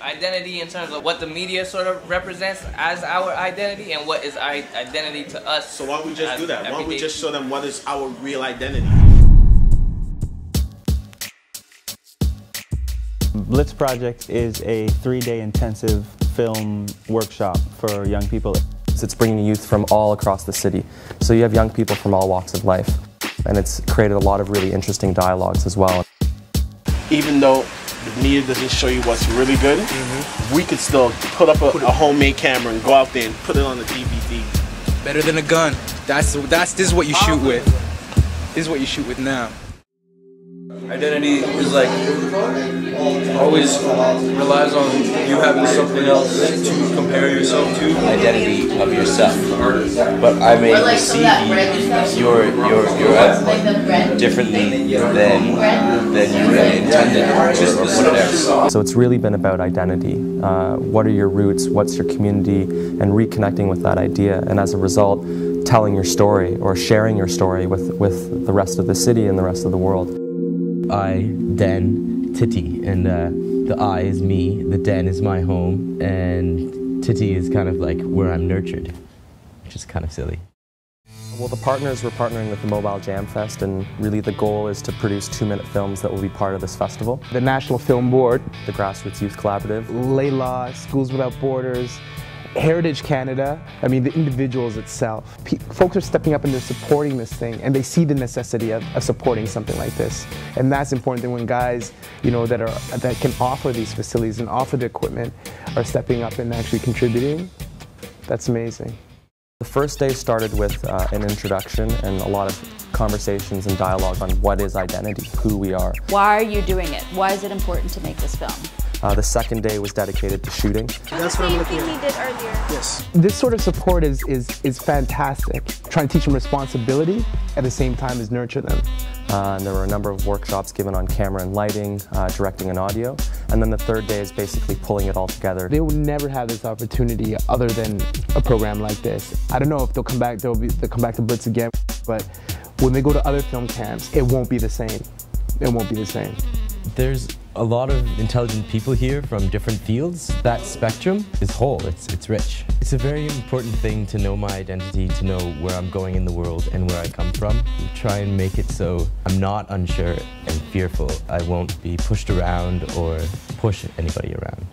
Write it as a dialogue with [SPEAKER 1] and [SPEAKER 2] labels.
[SPEAKER 1] identity in terms of what the media sort of represents as our identity and what is our identity to us.
[SPEAKER 2] So why don't we just do that? Why don't we just show them what is our real identity?
[SPEAKER 3] Blitz Project is a 3-day intensive film workshop for young people.
[SPEAKER 4] It's bringing youth from all across the city. So you have young people from all walks of life. And it's created a lot of really interesting dialogues as well.
[SPEAKER 2] Even though the media doesn't show you what's really good, we could still put up a homemade camera and go out there and put it on the DVD.
[SPEAKER 5] Better than a gun. This is what you shoot with. This is what you shoot with now.
[SPEAKER 6] Identity is like always relies on you having something else to compare yourself to.
[SPEAKER 7] Identity of yourself, but I may perceive your differently than you had intended. Just put it there.
[SPEAKER 4] So it's really been about identity. What are your roots? What's your community? And reconnecting with that idea. And as a result, telling your story or sharing your story with the rest of the city and the rest of the world.
[SPEAKER 8] I, Den, Titty, and the I is me, the Den is my home, and Titty is kind of like where I'm nurtured, which is kind of silly.
[SPEAKER 4] Well, the partners, we're partnering with the Mobile Jam Fest, and really the goal is to produce 2-minute films that will be part of this festival.
[SPEAKER 9] The National Film Board,
[SPEAKER 4] the Grassroots Youth Collaborative,
[SPEAKER 9] Layla, Schools Without Borders, Heritage Canada, I mean the individuals itself. Folks are stepping up and they're supporting this thing, and they see the necessity of supporting something like this. And that's important that when guys, you know, that can offer these facilities and offer the equipment are stepping up and actually contributing. That's amazing.
[SPEAKER 4] The first day started with an introduction and a lot of conversations and dialogue on what is identity, who we are.
[SPEAKER 10] Why are you doing it? Why is it important to make this film?
[SPEAKER 4] The second day was dedicated to shooting.
[SPEAKER 11] That's what I'm looking at. He did earlier.
[SPEAKER 9] Yes. This sort of support is fantastic. Trying to teach them responsibility at the same time as nurture them.
[SPEAKER 4] And there were a number of workshops given on camera and lighting, directing and audio. And then the third day is basically pulling it all together.
[SPEAKER 9] They will never have this opportunity other than a program like this. I don't know if they'll come back to Blitz again, but when they go to other film camps, it won't be the same. It won't be the same.
[SPEAKER 8] There's a lot of intelligent people here from different fields. That spectrum is whole, it's rich. It's a very important thing to know my identity, to know where I'm going in the world and where I come from. Try and make it so I'm not unsure and fearful. I won't be pushed around or push anybody around.